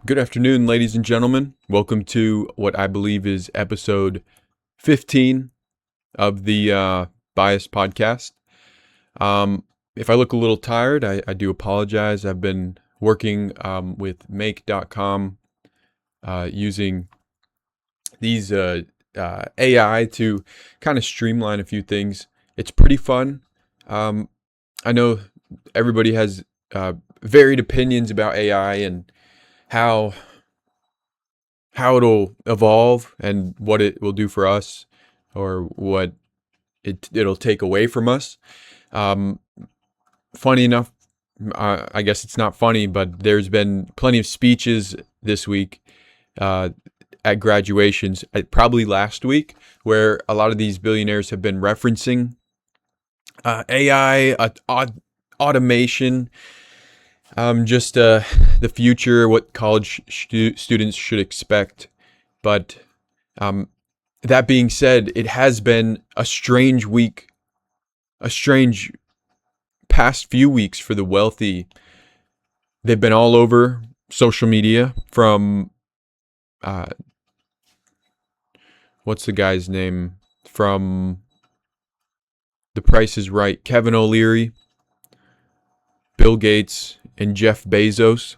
Good afternoon, ladies and gentlemen. Welcome to what I believe is episode 15 of the Bias podcast. If I look a little tired, I do apologize. I've been working with make.com using these AI to kind of streamline a few things. It's pretty fun. I know everybody has varied opinions about AI and how it'll evolve and what it will do for us or what it'll take away from us. Um, Funny enough, I guess it's not funny, but there's been plenty of speeches this week uh, at graduations, probably last week, where a lot of these billionaires have been referencing AI, automation, just the future, what college students should expect. But that being said, it has been a strange week, a strange past few weeks for the wealthy. They've been all over social media from, uh, what's the guy's name? From The Price is Right, Kevin O'Leary, Bill Gates, and Jeff Bezos.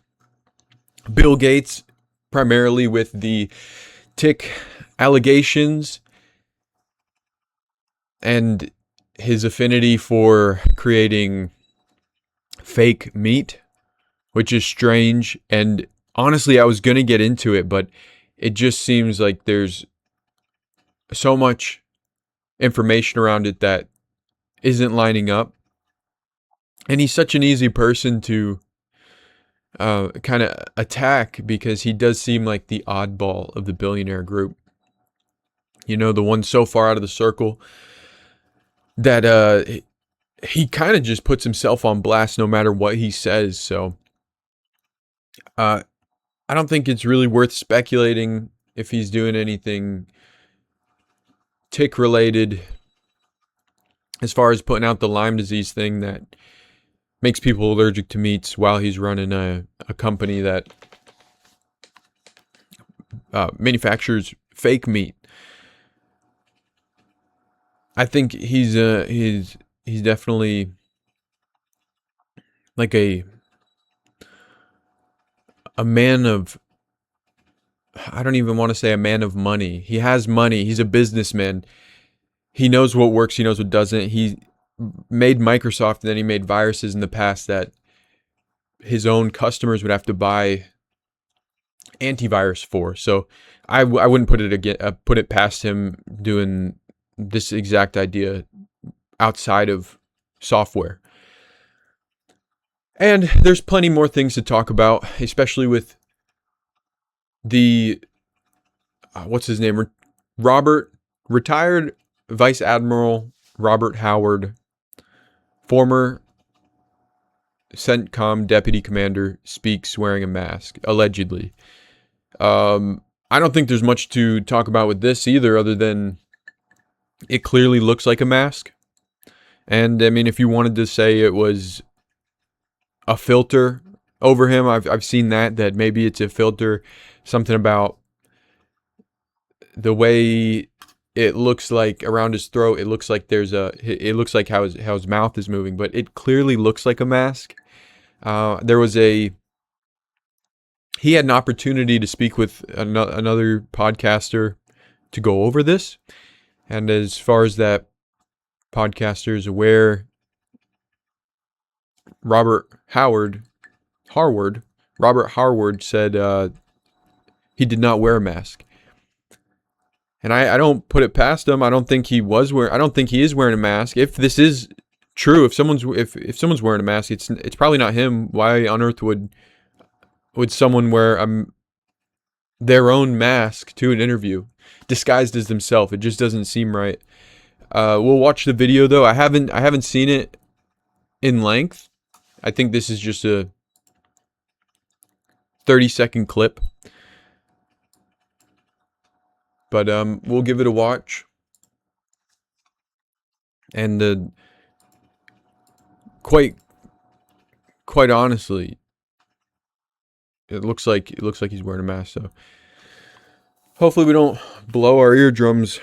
Bill Gates, primarily with the tick allegations and his affinity for creating fake meat, which is strange. And honestly, I was going to get into it, but it just seems like there's so much information around it that isn't lining up. And he's such an easy person to kind of attack because he does seem like the oddball of the billionaire group. You know, the one so far out of the circle that he kind of just puts himself on blast no matter what he says. So I don't think it's really worth speculating if he's doing anything tick related as far as putting out the Lyme disease thing that makes people allergic to meats while he's running a company that manufactures fake meat. I think he's definitely like a man of, I don't even want to say a man of money. He has money. He's a businessman. He knows what works. He knows what doesn't. He made Microsoft and then he made viruses in the past that his own customers would have to buy antivirus for. So I wouldn't put it past him doing this exact idea outside of software. And there's plenty more things to talk about, especially with the what's his name? Retired Vice Admiral Robert Howard, former CENTCOM deputy commander, speaks wearing a mask, allegedly. I don't think there's much to talk about with this either, other than it clearly looks like a mask. And I mean, if you wanted to say it was a filter over him, I've seen that maybe it's a filter, something about the way it looks like around his throat. It looks like it looks like how his mouth is moving, but it clearly looks like a mask. He had an opportunity to speak with another podcaster to go over this. And as far as that podcaster is aware, Robert Harward said he did not wear a mask. And I don't put it past him. I don't think he is wearing a mask. If this is true, if someone's wearing a mask, it's probably not him. Why on earth would someone wear their own mask to an interview disguised as themselves? It just doesn't seem right. We'll watch the video though. I haven't seen it in length. I think this is just a 30-second clip. But we'll give it a watch. And quite honestly, it looks like he's wearing a mask. So hopefully we don't blow our eardrums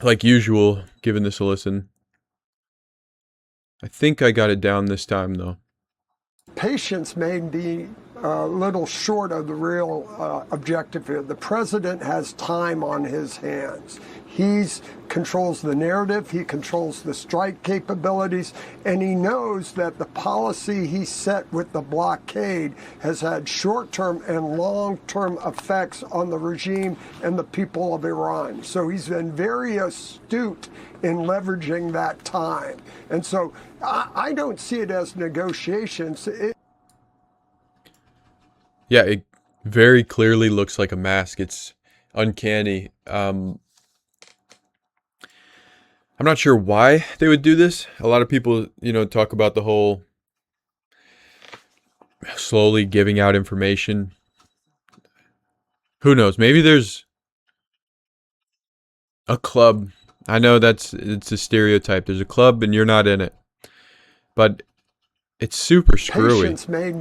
like usual, giving this a listen. I think I got it down this time though. Patience may be a little short of the real objective here. The president has time on his hands. He controls the narrative, he controls the strike capabilities, and he knows that the policy he set with the blockade has had short-term and long-term effects on the regime and the people of Iran. So he's been very astute in leveraging that time. And so I don't see it as negotiations. Yeah, it very clearly looks like a mask. It's uncanny. I'm not sure why they would do this. A lot of people, talk about the whole slowly giving out information. Who knows? Maybe there's a club. I know it's a stereotype. There's a club and you're not in it. But it's super screwy. Patience may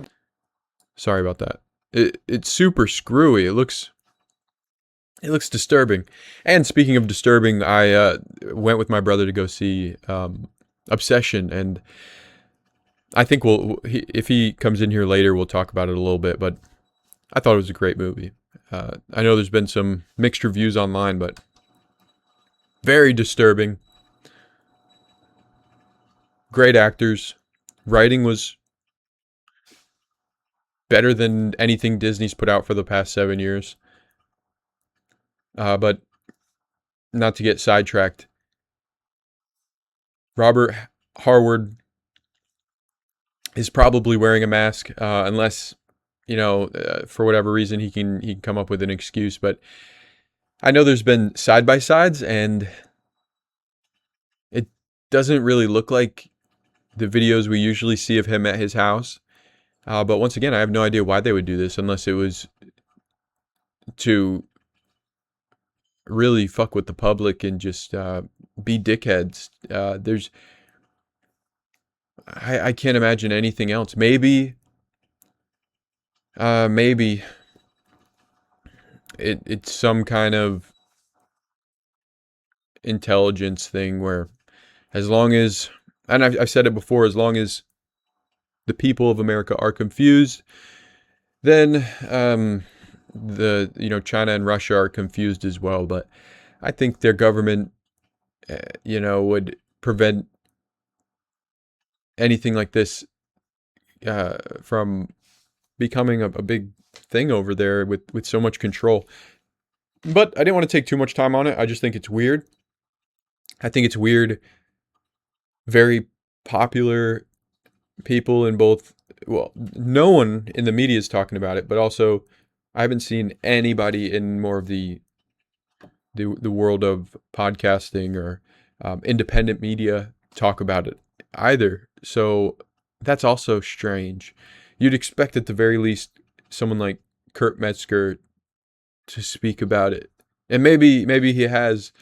Sorry about that. It's super screwy. It looks disturbing. And speaking of disturbing, I went with my brother to go see Obsession, and I think if he comes in here later, we'll talk about it a little bit. But I thought it was a great movie. I know there's been some mixed reviews online, but very disturbing. Great actors. Writing was better than anything Disney's put out for the past 7 years. But not to get sidetracked, Robert Harward is probably wearing a mask, unless, for whatever reason he can come up with an excuse. But I know there's been side by sides, and it doesn't really look like the videos we usually see of him at his house. But once again, I have no idea why they would do this unless it was to really fuck with the public and just be dickheads. I can't imagine anything else. Maybe it's some kind of intelligence thing where, as long as, and I've said it before, as long as the people of America are confused, then China and Russia are confused as well. But I think their government, would prevent anything like this from becoming a big thing over there with so much control. But I didn't want to take too much time on it. I just think it's weird. I think it's weird. Very popular people in both, well, no one in the media is talking about it, but also I haven't seen anybody in more of the world of podcasting or independent media talk about it either. So that's also strange. You'd expect at the very least someone like Kurt Metzger to speak about it, and maybe he has,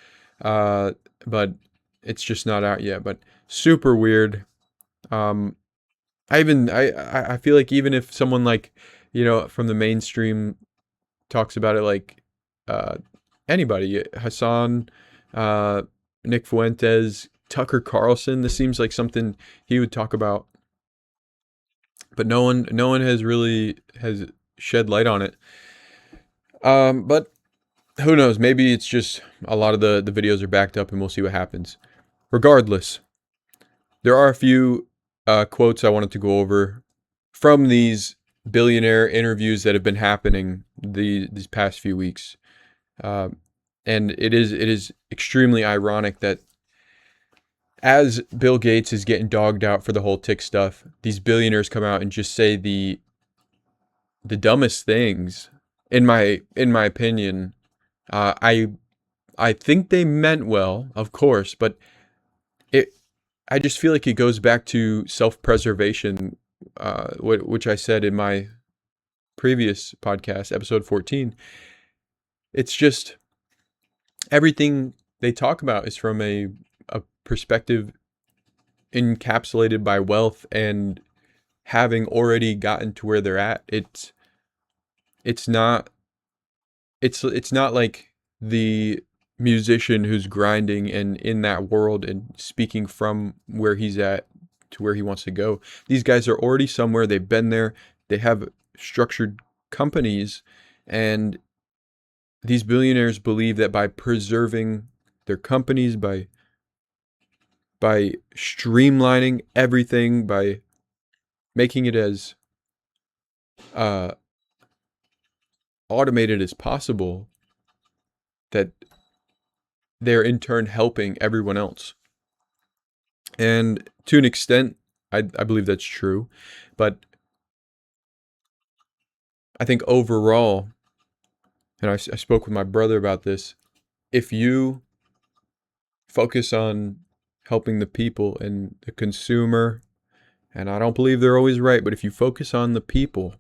but it's just not out yet. But super weird. I feel like even if someone like, from the mainstream talks about it, like anybody, Hassan, Nick Fuentes, Tucker Carlson, this seems like something he would talk about, but no one has shed light on it. But who knows? Maybe it's just a lot of the videos are backed up, and we'll see what happens. Regardless, there are a few quotes I wanted to go over from these billionaire interviews that have been happening these past few weeks. And it is extremely ironic that as Bill Gates is getting dogged out for the whole tick stuff, these billionaires come out and just say the dumbest things. In my opinion, I think they meant well, of course, but I just feel like it goes back to self-preservation, which I said in my previous podcast, episode 14. It's just everything they talk about is from a perspective encapsulated by wealth and having already gotten to where they're at. It's not it's not like the musician who's grinding and in that world and speaking from where he's at to where he wants to go. These guys are already somewhere, they've been there, they have structured companies, and these billionaires believe that by preserving their companies, by streamlining everything, by making it as uh, automated as possible, that they're in turn helping everyone else. And to an extent, I believe that's true. But I think overall, and I spoke with my brother about this, if you focus on helping the people and the consumer, and I don't believe they're always right, but if you focus on the people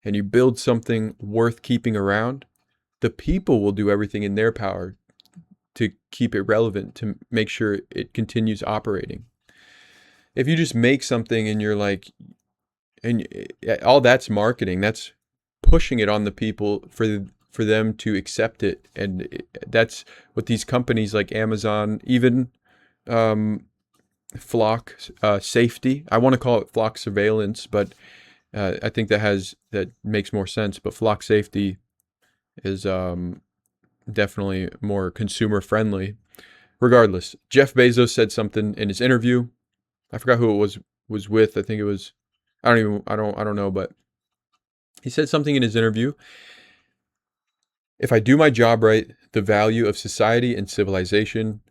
and you build something worth keeping around, the people will do everything in their power to keep it relevant, to make sure it continues operating. If you just make something and you're like, and all that's marketing, that's pushing it on the people for them to accept it, and that's what these companies like Amazon, even um, flock safety. I want to call it flock surveillance, but I think that makes more sense. But flock safety is definitely more consumer friendly. Regardless, Jeff Bezos said something in his interview. I forgot who it was with. I think it was. I don't know, but he said something in his interview. If I do my job right, the value of society and civilization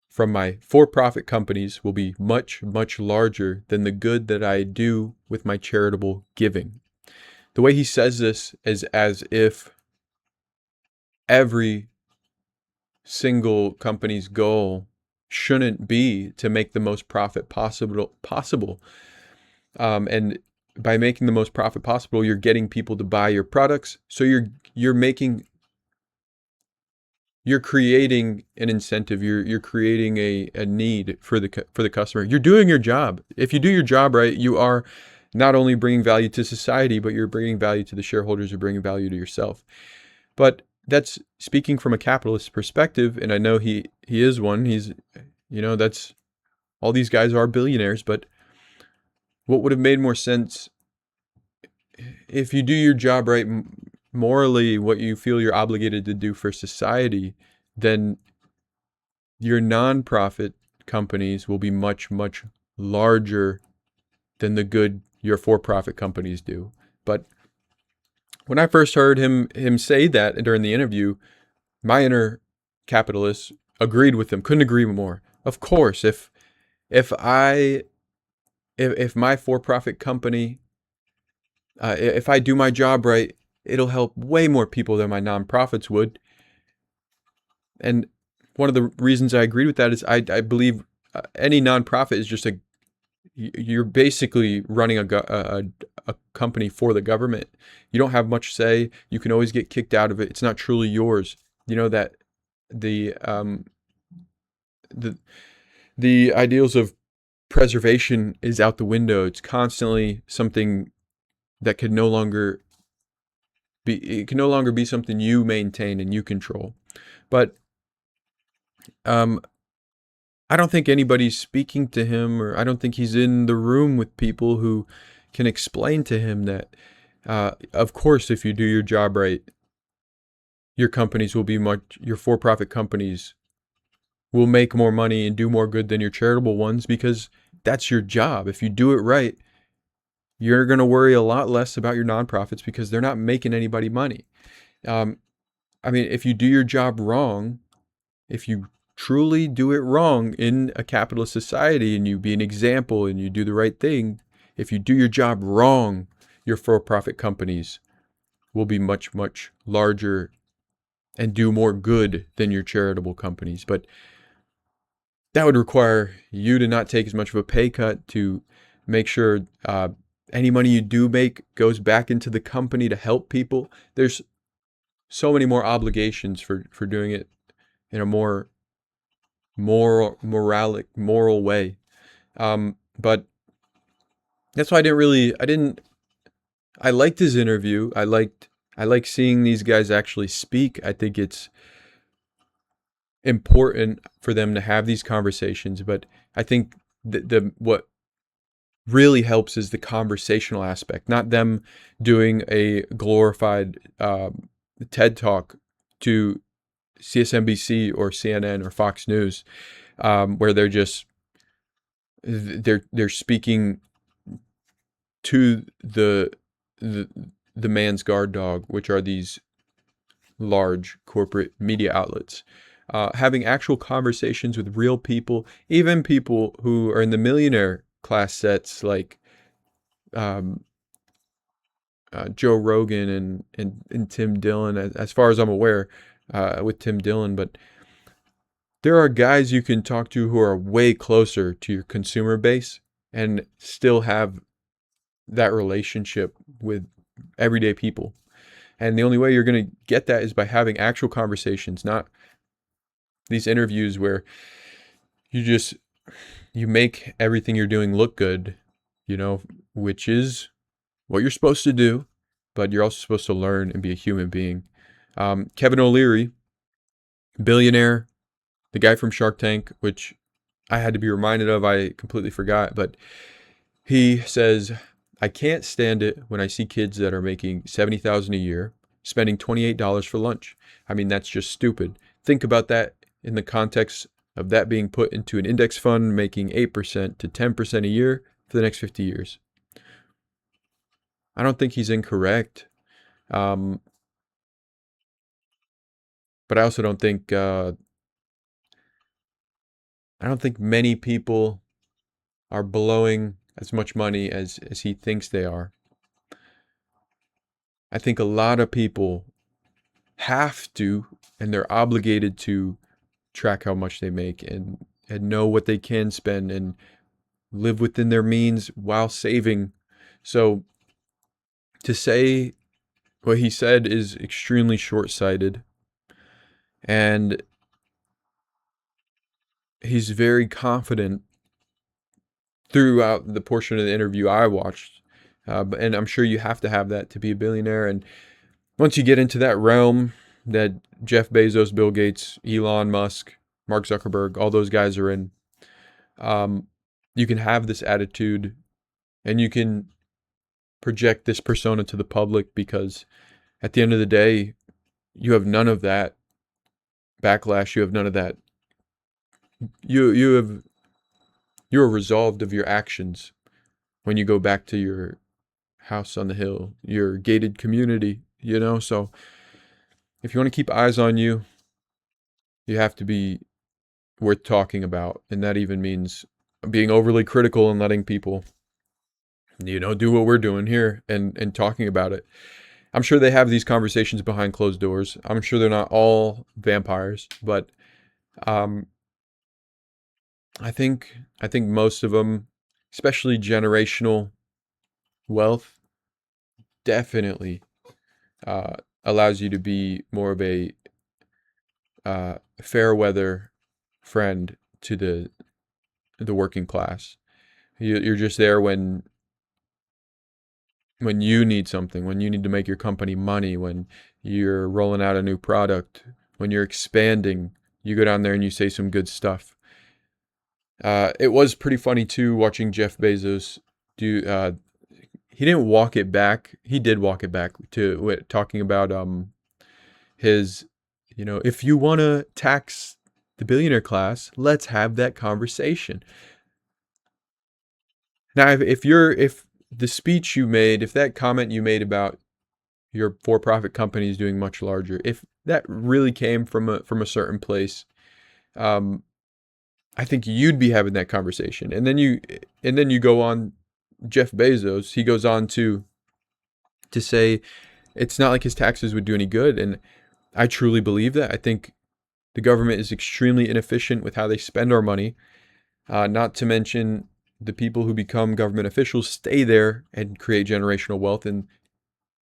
from my for-profit companies will be much, much larger than the good that I do with my charitable giving. The way he says this is as if every single company's goal shouldn't be to make the most profit possible. And by making the most profit possible, you're getting people to buy your products. So you're creating an incentive. You're creating a need for the customer. You're doing your job. If you do your job right, you are not only bringing value to society, but you're bringing value to the shareholders. You're bringing value to yourself. But that's speaking from a capitalist perspective, and I know he is one. He's, that's all these guys are billionaires. But what would have made more sense if you do your job right, morally, what you feel you're obligated to do for society, then your nonprofit companies will be much, much larger than the good your for-profit companies do. But when I first heard him say that during the interview, my inner capitalist agreed with him, couldn't agree more. Of course, if my for-profit company, if I do my job right, it'll help way more people than my nonprofits would. And one of the reasons I agreed with that is I believe any nonprofit is just you're basically running a company for the government. You don't have much say. You can always get kicked out of it. It's not truly yours. You know that the the the ideals of preservation is out the window. It's constantly something that could no longer it can no longer be something you maintain and you control. But um, I don't think anybody's speaking to him, or I don't think he's in the room with people who can explain to him that, of course, if you do your job right, your companies will be your for-profit companies will make more money and do more good than your charitable ones, because that's your job. If you do it right, you're going to worry a lot less about your nonprofits because they're not making anybody money. I mean, if you do your job wrong, if you truly do it wrong in a capitalist society and you be an example and you do the right thing, if you do your job wrong, your for-profit companies will be much, much larger and do more good than your charitable companies. But that would require you to not take as much of a pay cut, to make sure any money you do make goes back into the company to help people. There's so many more obligations for doing it in a more moral way. But That's why I liked his interview. I like seeing these guys actually speak. I think it's important for them to have these conversations, but I think the what really helps is the conversational aspect, not them doing a glorified TED talk to CSNBC or CNN or Fox News, where they're speaking to the the man's guard dog, which are these large corporate media outlets. Having actual conversations with real people, even people who are in the millionaire class sets, like um, Joe Rogan and Tim Dillon, as far as I'm aware, with Tim Dillon. But there are guys you can talk to who are way closer to your consumer base and still have that relationship with everyday people. And the only way you're going to get that is by having actual conversations, not these interviews where you just you make everything you're doing look good, you know, which is what you're supposed to do, but you're also supposed to learn and be a human being. Kevin O'Leary, billionaire, the guy from Shark Tank, which I had to be reminded of, I completely forgot, but he says, I can't stand it when I see kids that are making $70,000 a year spending $28 for lunch. I mean, that's just stupid. Think about that in the context of that being put into an index fund making 8% to 10% a year for the next 50 years. I don't think he's incorrect. Um, but I also I don't think many people are blowing as much money as he thinks they are. I think a lot of people have to, and they're obligated to track how much they make and know what they can spend and live within their means while saving. So to say what he said is extremely short-sighted, and he's very confident throughout the portion of the interview I watched. And I'm sure you have to have that to be a billionaire. And once you get into that realm that Jeff Bezos, Bill Gates, Elon Musk, Mark Zuckerberg, all those guys are in, you can have this attitude and you can project this persona to the public because at the end of the day, you have none of that backlash. You have none of that. You're resolved of your actions when you go back to your house on the hill, your gated community, you know? So if you want to keep eyes on you, you have to be worth talking about. And that even means being overly critical and letting people, do what we're doing here and talking about it. I'm sure they have these conversations behind closed doors. I'm sure they're not all vampires, but um, I think most of them, especially generational wealth, definitely allows you to be more of a fair weather friend to the working class. You're just there when you need something, when you need to make your company money, when you're rolling out a new product, when you're expanding, you go down there and you say some good stuff. It was pretty funny too watching Jeff Bezos do. He didn't walk it back. He did walk it back to talking about his, if you want to tax the billionaire class, let's have that conversation. Now, if the speech you made, if that comment you made about your for-profit companies doing much larger, if that really came from a certain place, I think you'd be having that conversation. And then you go on Jeff Bezos, he goes on to say it's not like his taxes would do any good, and I truly believe that. I think the government is extremely inefficient with how they spend our money. Not to mention the people who become government officials stay there and create generational wealth and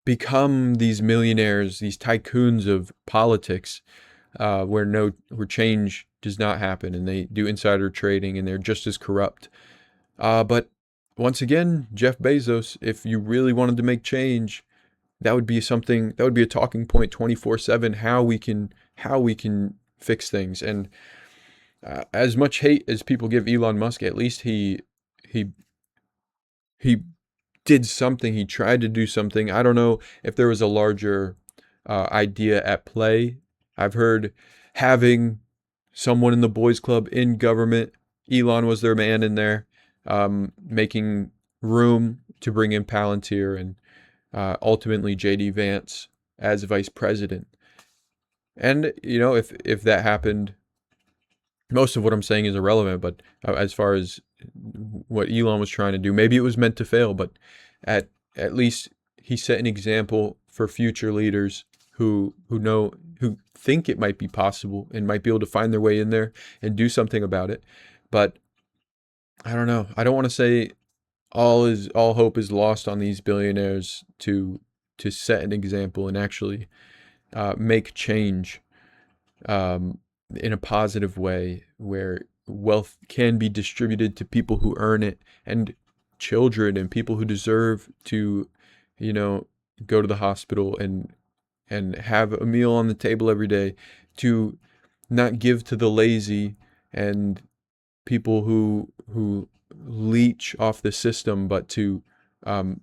become these millionaires, these tycoons of politics, where change does not happen, and they do insider trading, and they're just as corrupt. But once again, Jeff Bezos, if you really wanted to make change, that would be something, that would be a talking point 24/7, how we can fix things. And as much hate as people give Elon Musk, at least he he did something. He tried to do something. I don't know if there was a larger idea at play. I've heard having someone in the boys club in government, Elon was their man in there, making room to bring in Palantir and ultimately JD Vance as vice president. And if that happened, most of what I'm saying is irrelevant. But as far as what Elon was trying to do, maybe it was meant to fail. But at least he set an example for future leaders who think it might be possible and might be able to find their way in there and do something about it. But I don't know. I don't want to say all hope is lost on these billionaires to set an example and actually make change in a positive way where wealth can be distributed to people who earn it, and children and people who deserve to, you know, go to the hospital and have a meal on the table every day, to not give to the lazy and people who leech off the system, but to um,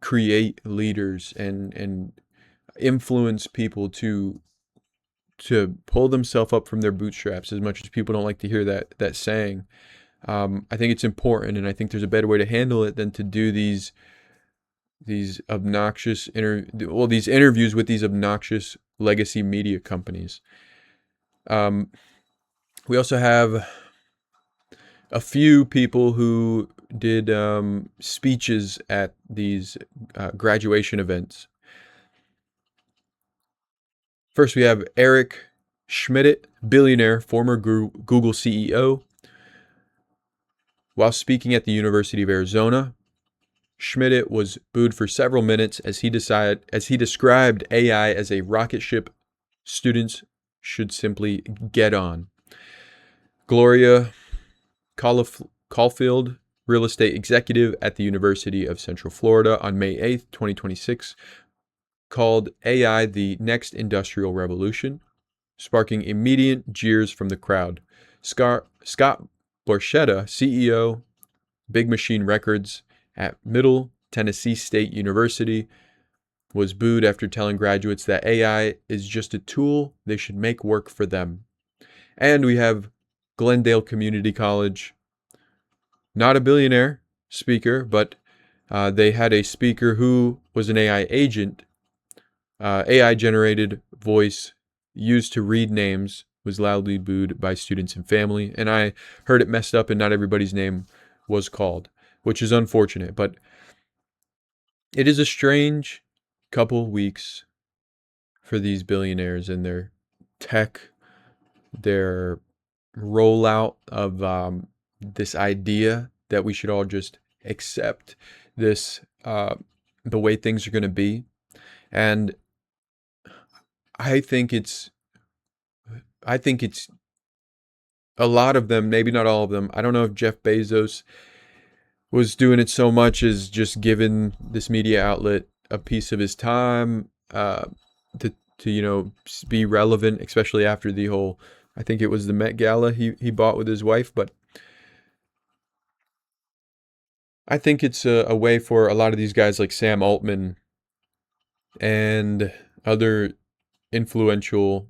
create leaders and influence people to pull themselves up from their bootstraps. As much as people don't like to hear that saying, I think it's important, and I think there's a better way to handle it than to do these obnoxious these interviews with these obnoxious legacy media companies. Um, we also have a few people who did speeches at these graduation events. First, we have Eric Schmidt, billionaire, former Google CEO. While speaking at the University of Arizona, Schmidt was booed for several minutes as he described AI as a rocket ship students should simply get on. Gloria Caulfield, real estate executive at the University of Central Florida, on May 8th, 2026, called AI the next industrial revolution, sparking immediate jeers from the crowd. Scott Borchetta, CEO, Big Machine Records at Middle Tennessee State University, was booed after telling graduates that AI is just a tool they should make work for them. And we have Glendale Community College, not a billionaire speaker, but they had a speaker who was an AI agent. AI generated voice used to read names was loudly booed by students and family. And I heard it messed up and not everybody's name was called, which is unfortunate. But it is a strange couple weeks for these billionaires and their tech, their rollout of this idea that we should all just accept this, the way things are going to be. And I think it's a lot of them, maybe not all of them. I don't know if Jeff Bezos was doing it so much as just giving this media outlet a piece of his time to be relevant, especially after the whole, I think it was the Met Gala he bought with his wife. But I think it's a way for a lot of these guys like Sam Altman and other influential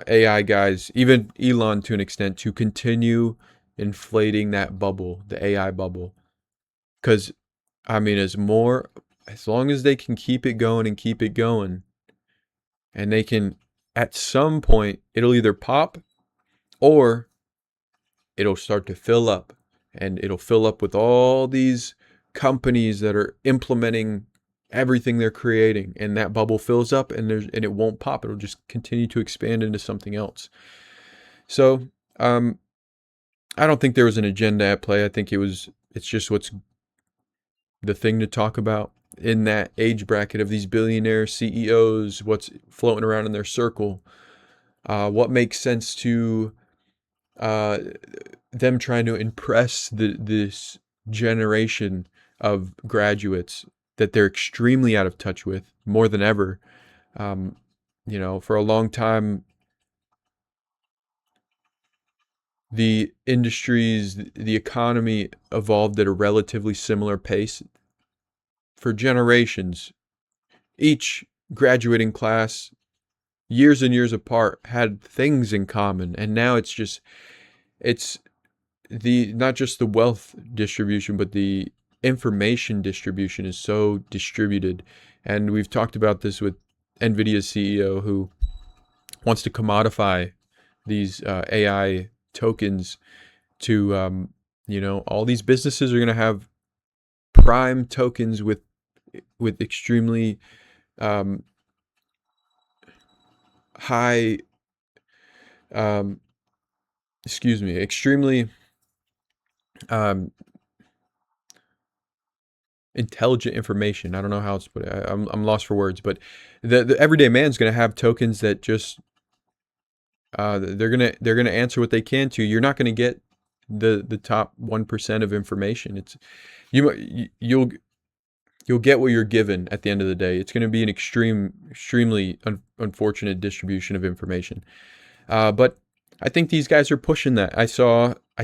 AI guys, even Elon to an extent, to continue inflating that bubble, the AI bubble. Because, I mean, as long as they can keep it going and keep it going, and they can, at some point, it'll either pop or it'll start to fill up. And it'll fill up with all these companies that are implementing everything they're creating, and that bubble fills up, and it won't pop. It'll just continue to expand into something else. So I don't think there was an agenda at play. I think it's just what's the thing to talk about in that age bracket of these billionaire CEOs, what's floating around in their circle, what makes sense to them trying to impress generation of graduates that they're extremely out of touch with more than ever. Um, for a long time, the industries, the economy evolved at a relatively similar pace for generations. Each graduating class, years and years apart, had things in common, and now it's the not just the wealth distribution, but the information distribution is so distributed. And we've talked about this with NVIDIA's CEO, who wants to commodify these AI tokens to, all these businesses are going to have prime tokens with extremely um, high, um, extremely um, intelligent information. I don't know how it's put. I'm lost for words, but the everyday man's going to have tokens that just they're gonna answer what they can to. You're not going to get the top 1% of information. It's you'll get what you're given at the end of the day. It's going to be an extremely unfortunate distribution of information. But I think these guys are pushing that. I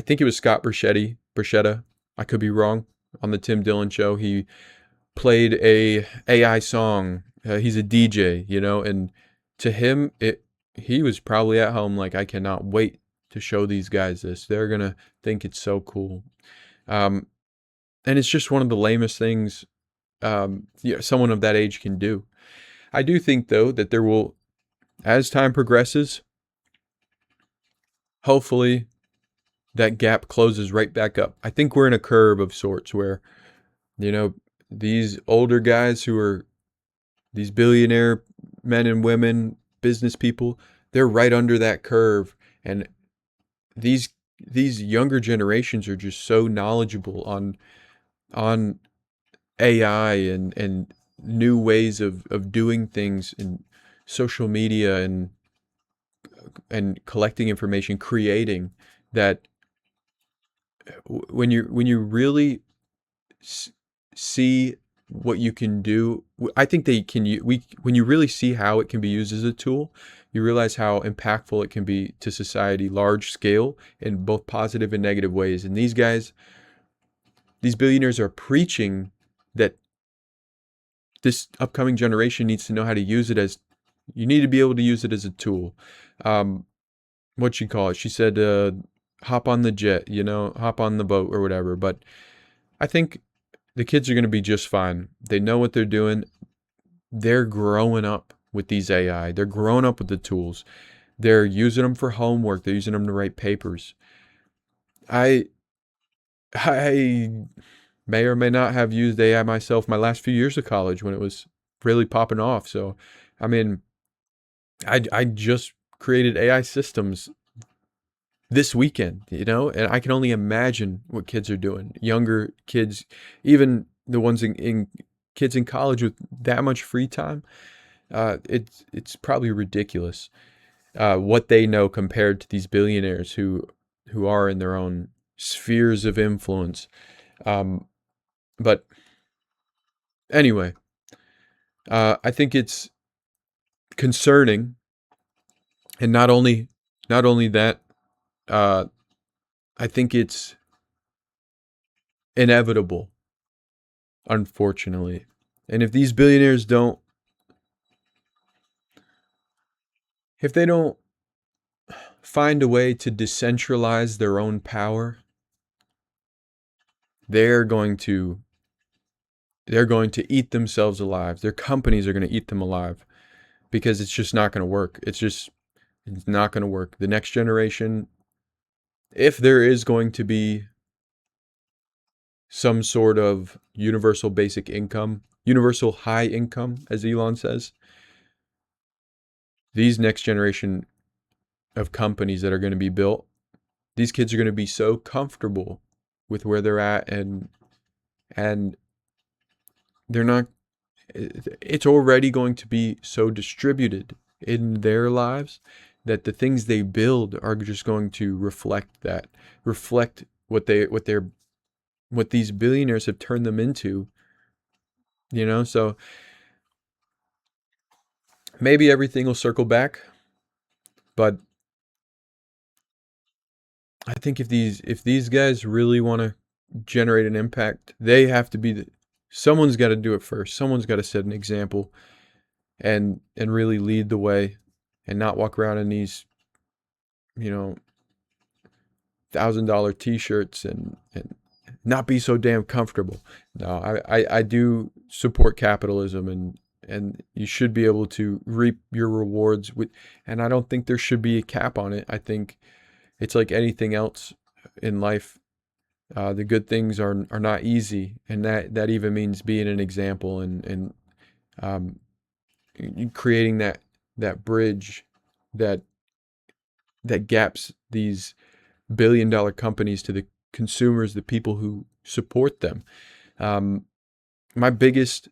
think it was Scott Borchetta. I could be wrong. On the Tim Dillon show, he played a AI song. He's a DJ, and to him, he was probably at home like, I cannot wait to show these guys this. They're gonna think it's so cool. Um, and it's just one of the lamest things someone of that age can do. I do think, though, that there will, as time progresses, hopefully that gap closes right back up. I think we're in a curve of sorts where, these older guys who are these billionaire men and women, business people, they're right under that curve. And these younger generations are just so knowledgeable on AI and new ways of doing things in social media and collecting information, creating that when you really see what you can do, I think they can. When you really see how it can be used as a tool, you realize how impactful it can be to society, large scale, in both positive and negative ways. And these guys, these billionaires, are preaching that this upcoming generation needs to know how to use it as. You need to be able to use it as a tool. What'd she call it? She said, "Hop on the jet," hop on the boat or whatever. But I think the kids are going to be just fine. They know what they're doing. They're growing up with these AI. They're growing up with the tools. They're using them for homework. They're using them to write papers. I may or may not have used AI myself my last few years of college when it was really popping off. So, I mean, I just created AI systems this weekend, and I can only imagine what kids are doing. Younger kids, even the ones in kids in college with that much free time, it's probably ridiculous what they know compared to these billionaires who are in their own spheres of influence. But anyway, I think it's concerning, and not only that, uh, I think it's inevitable, unfortunately. And if they don't find a way to decentralize their own power, they're going to eat themselves alive. Their companies are going to eat them alive because it's just not going to work. It's not going to work. The next generation, if there is going to be some sort of universal basic income, universal high income, as Elon says, these next generation of companies that are going to be built, these kids are going to be so comfortable with where they're at, and they're not. It's already going to be so distributed in their lives that the things they build are just going to reflect what they're what these billionaires have turned them into, so maybe everything will circle back, but I think if these guys really want to generate an impact, they have to someone's got to do it first. Someone's got to set an example and really lead the way and not walk around in these, you know, $1,000 t-shirts and not be so damn comfortable. No, I do support capitalism, and you should be able to reap your rewards and I don't think there should be a cap on it. I think it's like anything else in life. The good things are not easy, and that even means being an example and um, creating that bridge that that gaps these billion-dollar companies to the consumers, the people who support them. Um, my biggest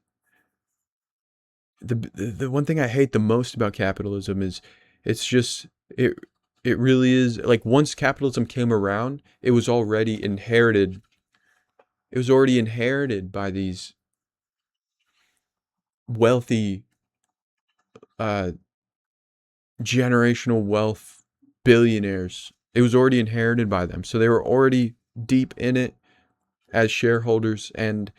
the one thing I hate the most about capitalism is it's just it it really is like once capitalism came around, it was already inherited. It was already inherited by these wealthy, uh, generational wealth billionaires. It was already inherited by them, so they were already deep in it as shareholders and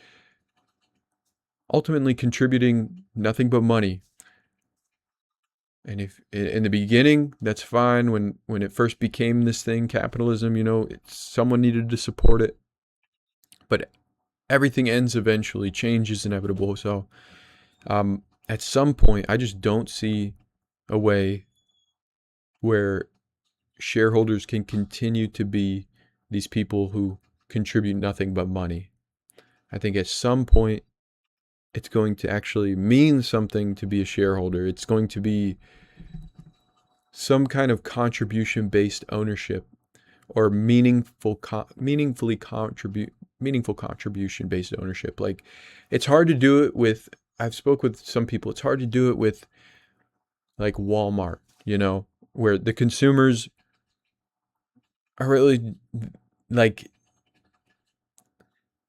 ultimately contributing nothing but money. And if in the beginning, that's fine. When it first became this thing, capitalism, someone needed to support it. But everything ends eventually. Change is inevitable. So at some point, I just don't see a way where shareholders can continue to be these people who contribute nothing but money. I think at some point, it's going to actually mean something to be a shareholder. It's going to be some kind of contribution-based ownership or meaningful contribution-based ownership. Like, it's hard to do it with. I've spoke with some people. It's hard to do it with like Walmart, where the consumers are really like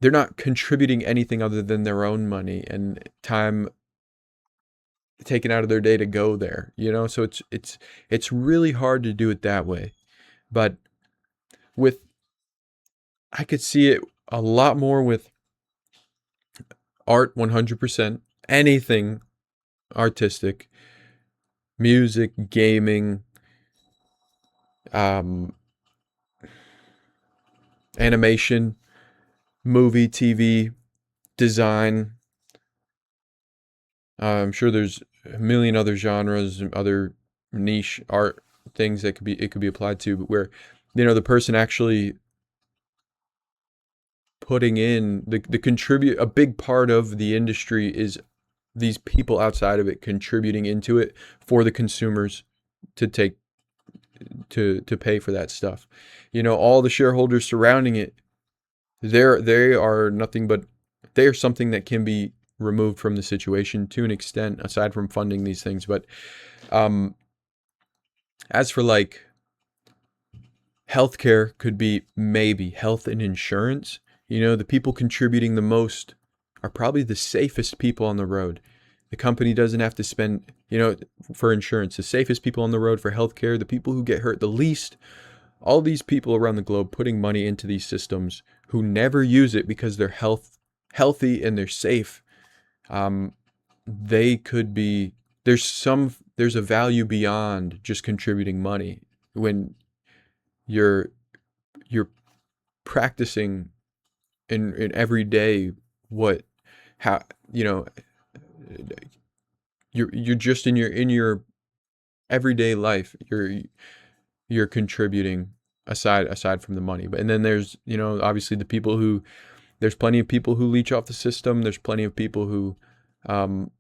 they're not contributing anything other than their own money and time taken out of their day to go there, so it's really hard to do it that way. But with I could see it a lot more with art. 100%, anything artistic, music, gaming, um animation, movie, TV, design. I'm sure there's a million other genres and other niche art things that it could be applied to, but where the person actually putting in the contribute a big part of the industry is these people outside of it contributing into it for the consumers to take to pay for that stuff. All the shareholders surrounding it, they are nothing but they are something that can be removed from the situation to an extent aside from funding these things. But um as for like healthcare, could be maybe health and insurance. The people contributing the most are probably the safest people on the road. The company doesn't have to spend, for insurance. The safest people on the road for healthcare, the people who get hurt the least. All these people around the globe putting money into these systems who never use it because they're healthy and they're safe. They could be. There's a value beyond just contributing money when you're you're practicing in every day what how you're just in your everyday life you're contributing aside from the money. But and then there's obviously the people who there's plenty of people who leech off the system. There's plenty of people um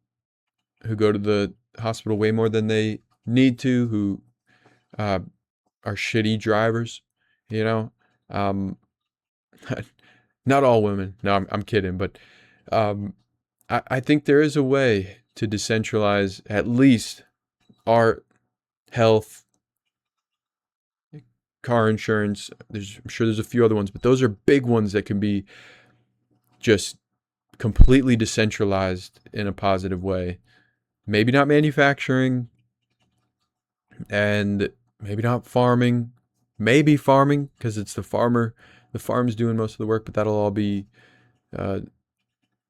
who go to the hospital way more than they need to, who uh are shitty drivers, you know um not all women. No, I'm kidding. But um, I think there is a way to decentralize at least art, health, car insurance. I'm sure there's a few other ones, but those are big ones that can be just completely decentralized in a positive way. Maybe not manufacturing, and maybe not farming. Maybe farming because it's the farmer. The farm's doing most of the work, but uh,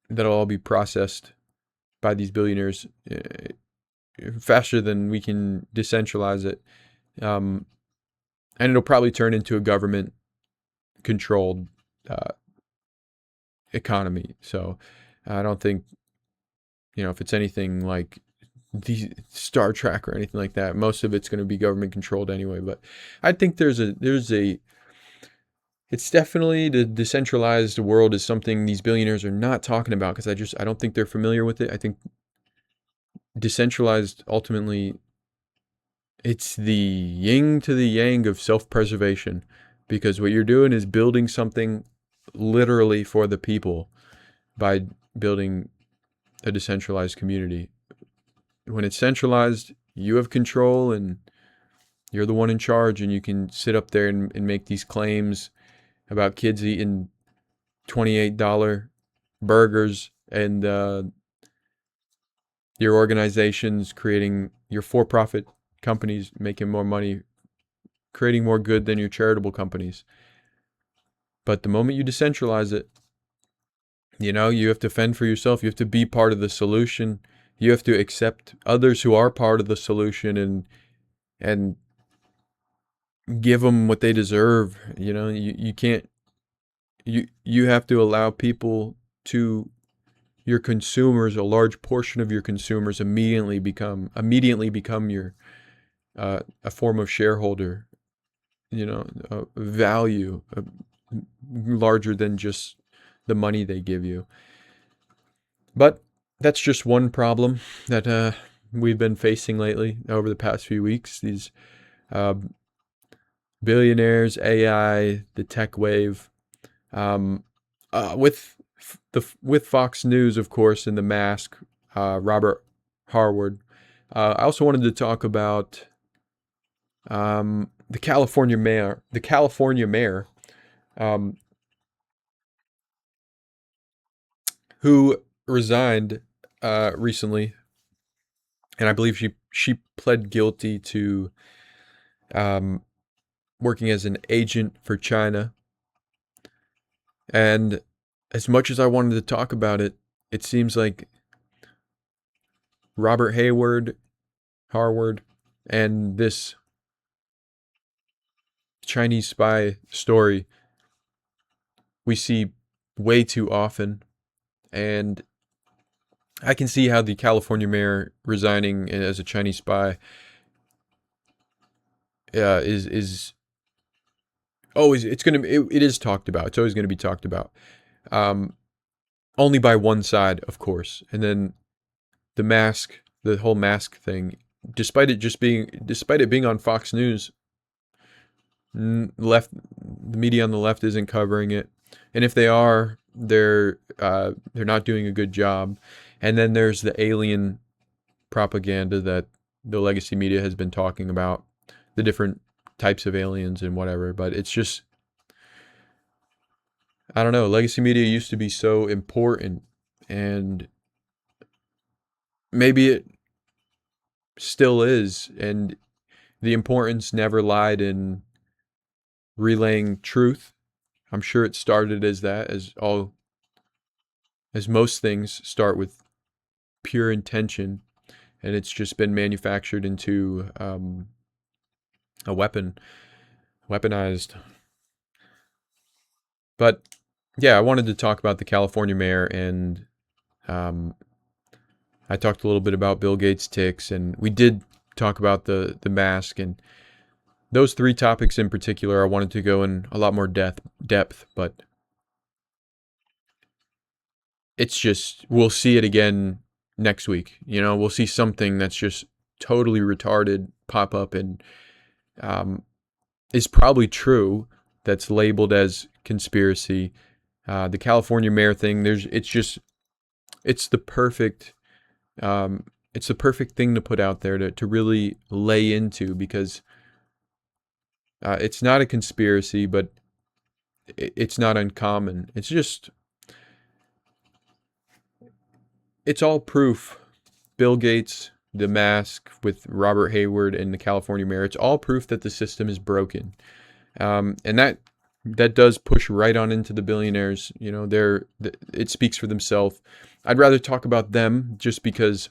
that'll all be processed by these billionaires faster than we can decentralize it. Um, and it'll probably turn into a government controlled uh, economy. So I don't think, if it's anything like the Star Trek or anything like that, most of it's going to be government controlled anyway. But I think it's definitely, the decentralized world is something these billionaires are not talking about because I don't think they're familiar with it. I think decentralized ultimately, it's the yin to the yang of self-preservation, because what you're doing is building something literally for the people by building a decentralized community. When it's centralized, you have control and you're the one in charge, and you can sit up there and make these claims about kids eating $28 burgers, and your organizations creating, your for-profit companies making more money, creating more good than your charitable companies. But the moment you decentralize it, you have to fend for yourself. You have to be part of the solution. You have to accept others who are part of the solution, and give them what they deserve. You can't, you have to allow people to, your consumers, a large portion of your consumers immediately become your a form of shareholder, a value larger than just the money they give you. But that's just one problem that we've been facing lately over the past few weeks. These uh, billionaires, AI, the tech wave, um, with Fox News, of course, and the mask, Robert Harward. I also wanted to talk about the California mayor, um, who resigned recently, and I believe she pled guilty to um, working as an agent for China. And as much as I wanted to talk about it, it seems like Robert Harward, and this Chinese spy story we see way too often. And I can see how the California mayor resigning as a Chinese spy is always, it is talked about. It's always going to be talked about. Um, Only by one side, of course. And then the whole mask thing, despite it being on Fox News, the media on the left isn't covering it, and if they are, they're not doing a good job. And then there's the alien propaganda that the legacy media has been talking about, the different types of aliens and whatever. But it's just, I don't know. Legacy media used to be so important, and maybe it still is. And the importance never lied in relaying truth. I'm sure it started as that, as most things start with pure intention, and it's just been manufactured into a weaponized. But yeah, I wanted to talk about the California mayor, and um, I talked a little bit about Bill Gates' ticks, and we did talk about the mask, and those three topics in particular. I wanted to go in a lot more depth, but it's just, we'll see it again next week. We'll see something that's just totally retarded pop up, and is probably true, that's labeled as conspiracy. The California mayor thing, it's the perfect um, it's the perfect thing to put out there to really lay into, because it's not a conspiracy, but it's not uncommon. It's just, it's all proof. Bill Gates, the mask with Robert Hayward and the California mayor, it's all proof that the system is broken. And that does push right on into the billionaires. You know, it speaks for themselves. I'd rather talk about them just because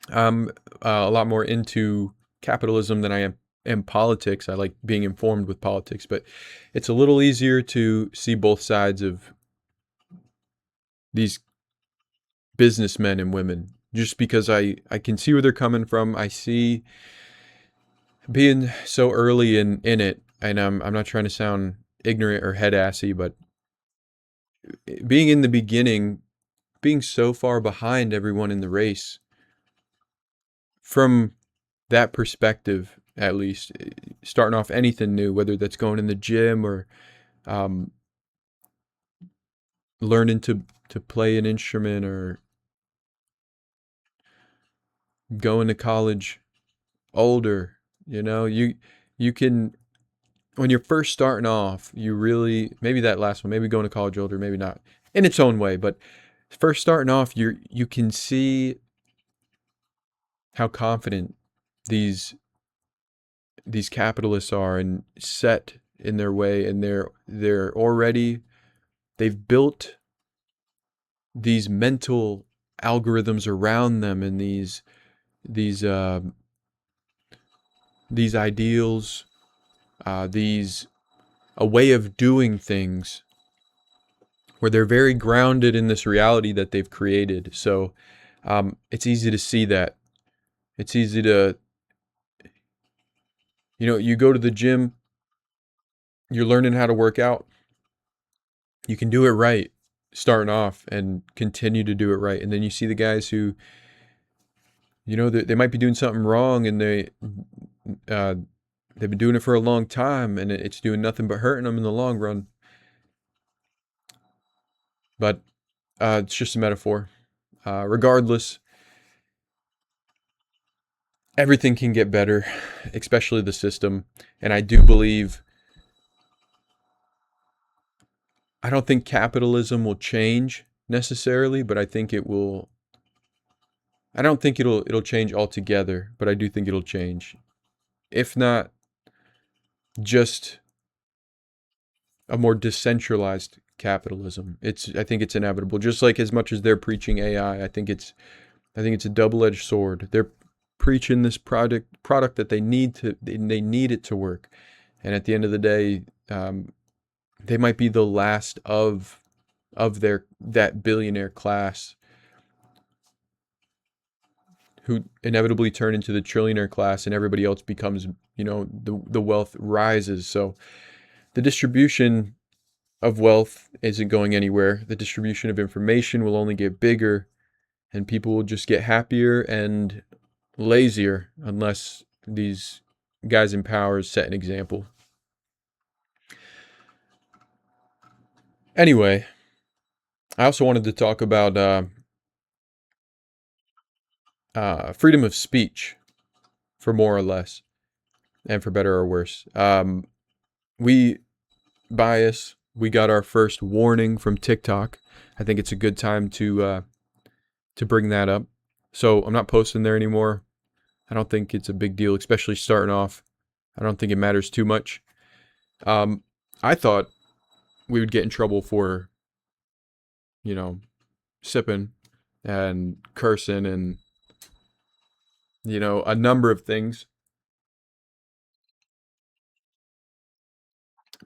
I'm a lot more into capitalism than I am politics. I like being informed with politics, but it's a little easier to see both sides of these businessmen and women just because I can see where they're coming from. I see being so early in it, and I'm not trying to sound ignorant or head assy, but being in the beginning, being so far behind everyone in the race, from that perspective, at least, starting off anything new, whether that's going in the gym or um, learning to play an instrument or going to college older, you can, when you're first starting off, you really, maybe that last one, maybe going to college older, maybe not in its own way, but first starting off, you can see how confident these these capitalists are and set in their way, and they're already, they've built these mental algorithms around them, and these uh, these ideals, these a way of doing things where they're very grounded in this reality that they've created. So it's easy to see that. It's easy to, you go to the gym, you're learning how to work out. You can do it right starting off and continue to do it right. And then you see the guys who, they might be doing something wrong, and uh, they've been doing it for a long time, and it's doing nothing but hurting them in the long run. But it's just a metaphor. Regardless, everything can get better, especially the system. And I do believe, I don't think capitalism will change necessarily, but I think it will. I don't think it'll change altogether, but I do think it'll change. If not just a more decentralized capitalism. I think it's inevitable. Just like as much as they're preaching AI, I think it's a double-edged sword. They're preaching this product that they need it to work. And at the end of the day, they might be the last of that billionaire class who inevitably turn into the trillionaire class, and everybody else becomes, the wealth rises. So the distribution of wealth isn't going anywhere. The distribution of information will only get bigger, and people will just get happier and lazier unless these guys in power set an example. Anyway, I also wanted to talk about freedom of speech, for more or less, and for better or worse. We bias. We got our first warning from TikTok. I think it's a good time to bring that up. So I'm not posting there anymore. I don't think it's a big deal, especially starting off. I don't think it matters too much. I thought we would get in trouble for, sipping and cursing and, a number of things.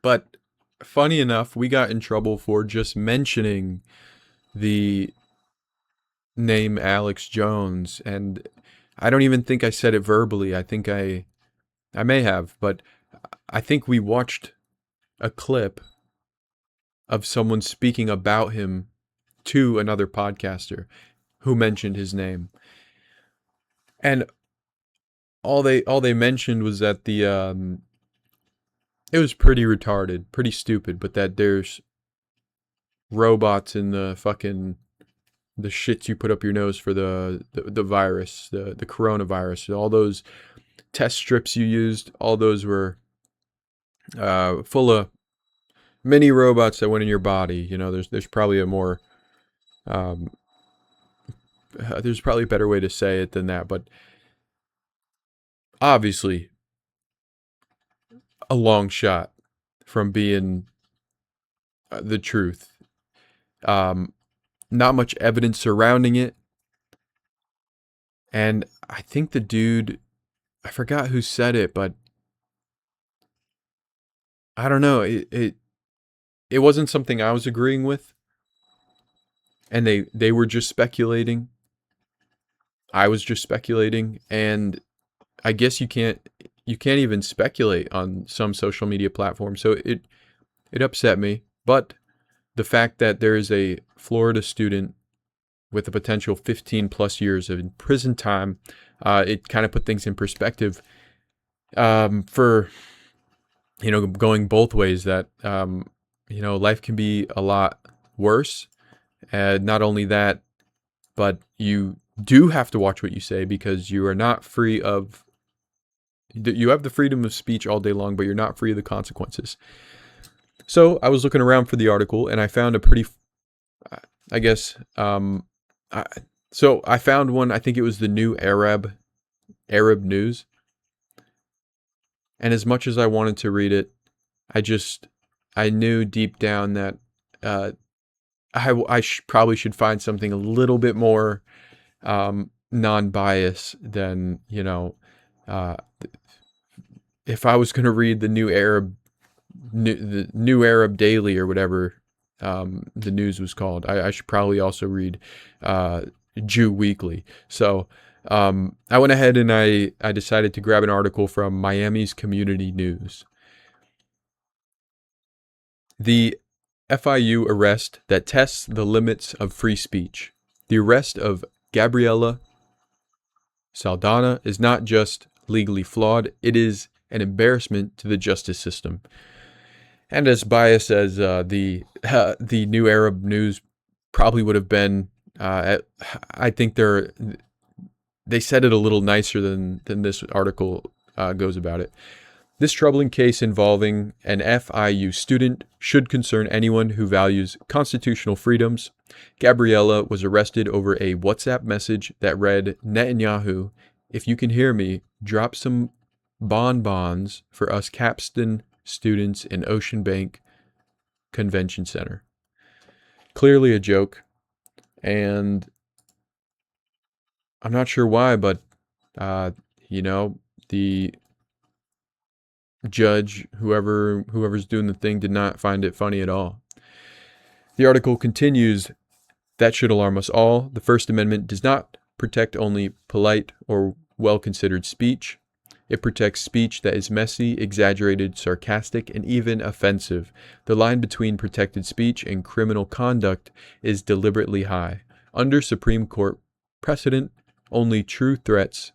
But funny enough, we got in trouble for just mentioning the name Alex Jones, and I don't even think I said it verbally. I think I may have, but I think we watched a clip of someone speaking about him to another podcaster who mentioned his name. And all they mentioned was that it was pretty retarded, pretty stupid, but that there's robots in the shits you put up your nose for the virus, the coronavirus. All those test strips you used, all those were full of mini robots that went in your body. There's probably a more there's probably a better way to say it than that, but obviously a long shot from being the truth. Um, Not much evidence surrounding it. And I think the dude, I forgot who said it, but I don't know. It wasn't something I was agreeing with, and they were just speculating. I was just speculating, and I guess you can't even speculate on some social media platform. So it upset me, but the fact that there is a Florida student with a potential 15 plus years of prison time, it kind of put things in perspective, for going both ways. That life can be a lot worse, and not only that, but you do have to watch what you say, because you are not free of. You have the freedom of speech all day long, but you're not free of the consequences. So I was looking around for the article, and I found a pretty, I guess, so I found one. I think it was the New Arab News. And as much as I wanted to read it, I knew deep down that uh, probably should find something a little bit more non-biased than, uh, if I was going to read the New Arab Daily, or whatever the news was called. I should probably also read Jew Weekly. So I went ahead and I decided to grab an article from Miami's Community News. The FIU arrest that tests the limits of free speech. The arrest of Gabriela Saldana is not just legally flawed, it is an embarrassment to the justice system. And as biased as the New Arab News probably would have been, I think they said it a little nicer than this article goes about it. This troubling case involving an FIU student should concern anyone who values constitutional freedoms. Gabriella was arrested over a WhatsApp message that read, "Netanyahu, if you can hear me, drop some bonbons for us Capstan students in Ocean Bank Convention Center." Clearly a joke, and I'm not sure why, but the judge, whoever's doing the thing, did not find it funny at all. The article continues, "That should alarm us all. The First Amendment does not protect only polite or well-considered speech. It protects speech that is messy, exaggerated, sarcastic, and even offensive. The line between protected speech and criminal conduct is deliberately high. Under Supreme Court precedent, only true threats,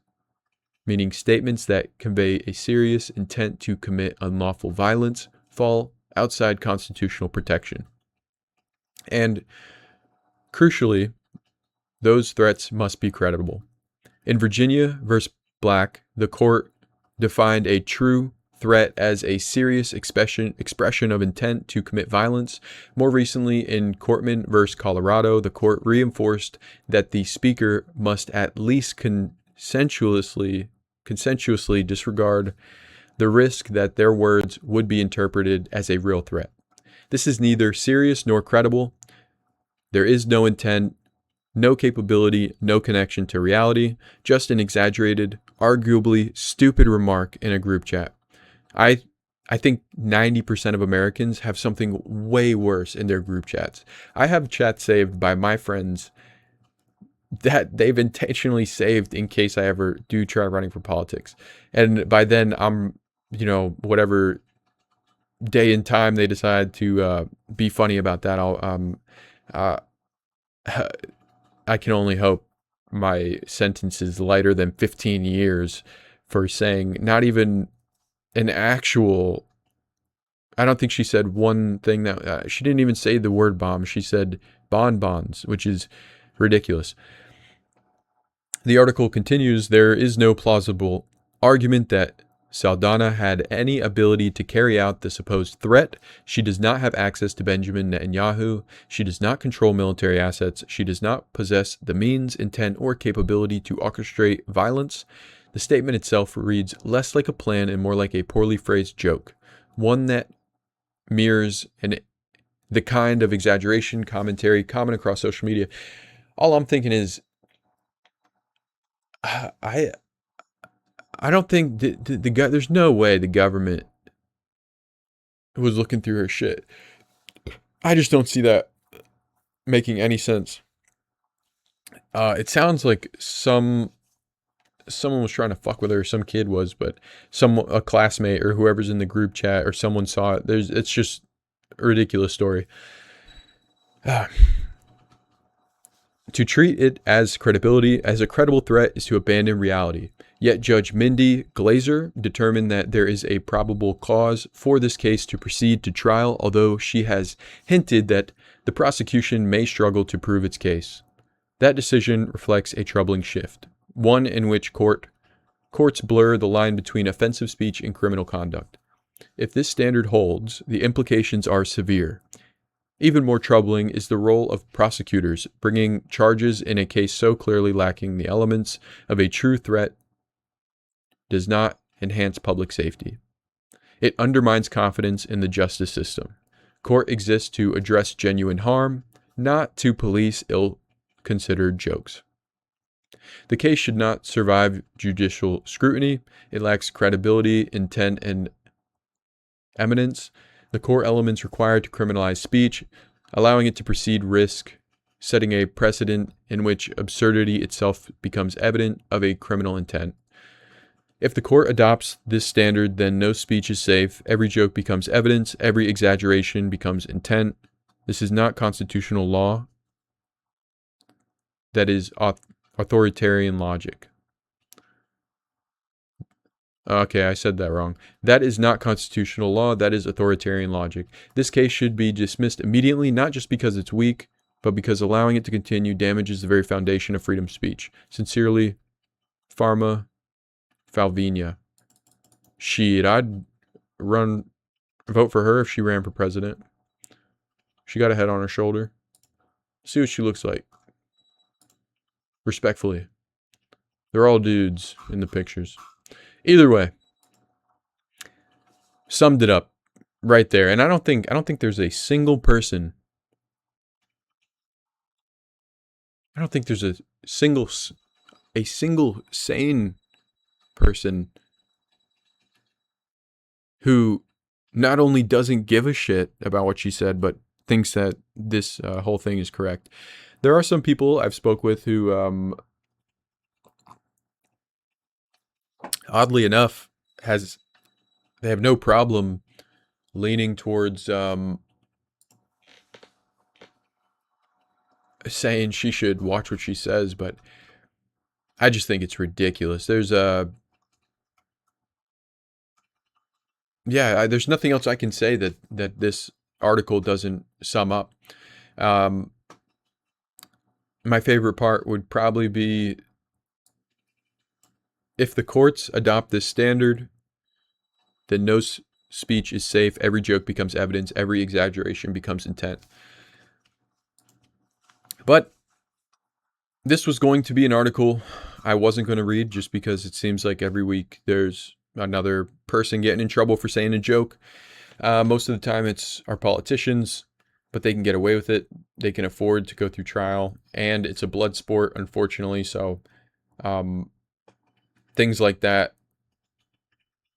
meaning statements that convey a serious intent to commit unlawful violence, fall outside constitutional protection. And crucially, those threats must be credible. In Virginia versus Black, the court defined a true threat as a serious expression of intent to commit violence. More recently, in Cortman versus Colorado, the court reinforced that the speaker must at least consensuously disregard the risk that their words would be interpreted as a real threat. This is neither serious nor credible. There is no intent, no capability, no connection to reality, just an exaggerated, arguably stupid remark in a group chat. I think 90% of Americans have something way worse in their group chats. I have chats saved by my friends that they've intentionally saved in case I ever do try running for politics. And by then I'm, whatever day and time they decide to be funny about that, I can only hope my sentence is lighter than 15 years for saying not even an actual. I don't think she said one thing that she didn't even say the word bomb. She said bonbons, which is ridiculous. The article continues, "There is no plausible argument that Saldana had any ability to carry out the supposed threat. She does not have access to Benjamin Netanyahu. She does not control military assets. She does not possess the means, intent, or capability to orchestrate violence. The statement itself reads less like a plan and more like a poorly phrased joke, one that mirrors the kind of exaggeration commentary common across social media. All I'm thinking is, I I don't think the guy. There's no way the government was looking through her shit. I just don't see that making any sense. It sounds like someone was trying to fuck with her. Some kid was, but a classmate or whoever's in the group chat or someone saw it. It's just a ridiculous story. To treat it as a credible threat is to abandon reality. Yet Judge Mindy Glazer determined that there is a probable cause for this case to proceed to trial, although she has hinted that the prosecution may struggle to prove its case. That decision reflects a troubling shift, one in which courts blur the line between offensive speech and criminal conduct. If this standard holds, the implications are severe. Even more troubling is the role of prosecutors bringing charges in a case so clearly lacking the elements of a true threat does not enhance public safety. It undermines confidence in the justice system. Court exists to address genuine harm, not to police ill-considered jokes. The case should not survive judicial scrutiny. It lacks credibility, intent, and eminence. The core elements required to criminalize speech, allowing it to proceed risk setting a precedent in which absurdity itself becomes evident of a criminal intent. If the court adopts this standard, then no speech is safe. Every joke becomes evidence. Every exaggeration becomes intent. This is not constitutional law. That is authoritarian logic. Okay, I said that wrong. That is not constitutional law. That is authoritarian logic. This case should be dismissed immediately, not just because it's weak, but because allowing it to continue damages the very foundation of freedom of speech. Sincerely, Pharma Falvina. Shit, I'd vote for her if she ran for president. She got a head on her shoulder. See what she looks like. Respectfully. They're all dudes in the pictures. Either way, summed it up right there. And I don't think there's a single person. I don't think there's a single sane person who not only doesn't give a shit about what she said, but thinks that this whole thing is correct. There are some people I've spoke with who, oddly enough, they have no problem leaning towards saying she should watch what she says, but I just think it's ridiculous. There's there's nothing else I can say that this article doesn't sum up. My favorite part would probably be if the courts adopt this standard, then no speech is safe. Every joke becomes evidence. Every exaggeration becomes intent. But this was going to be an article I wasn't going to read just because it seems like every week there's another person getting in trouble for saying a joke. Most of the time it's our politicians, but they can get away with it. They can afford to go through trial, and it's a blood sport, unfortunately. So things like that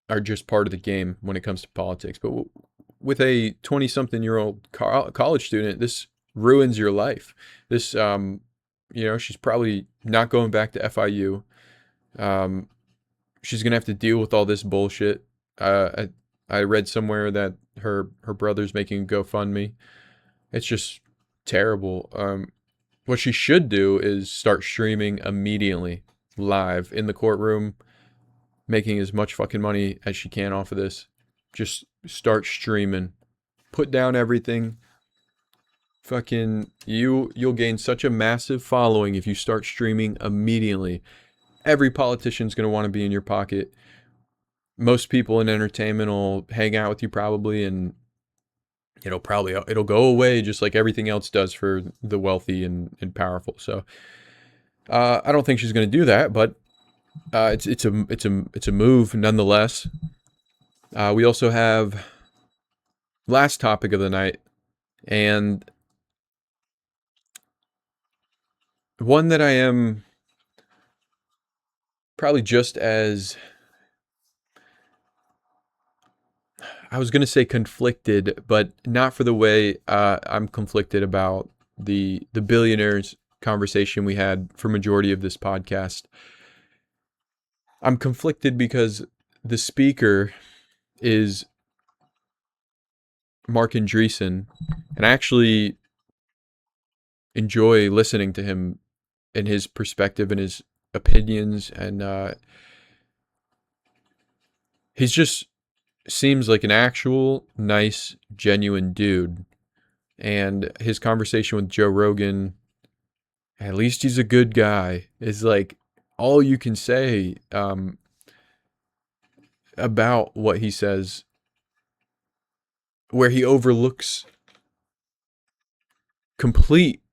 are just part of the game when it comes to politics. But with a 20-something-year-old college student, this ruins your life. This, she's probably not going back to FIU. She's going to have to deal with all this bullshit. I read somewhere that her brother's making a GoFundMe. It's just terrible. What she should do is start streaming immediately, live in the courtroom, making as much fucking money as she can off of this. Just start streaming. Put down everything. Fucking you'll gain such a massive following if you start streaming immediately. Every politician's going to want to be in your pocket. most people in entertainment will hang out with you probably, and it'll go away just like everything else does for the wealthy and powerful. So I don't think she's going to do that, but it's a move nonetheless. We also have last topic of the night, and one that I am probably just as, I was going to say conflicted, but not for the way I'm conflicted about the billionaires conversation we had for majority of this podcast. I'm conflicted because the speaker is Mark Andreessen, and I actually enjoy listening to him and his perspective and his opinions, and he's just seems like an actual nice, genuine dude. And his conversation with Joe Rogan, at least he's a good guy, is like all you can say about what he says, where he overlooks complete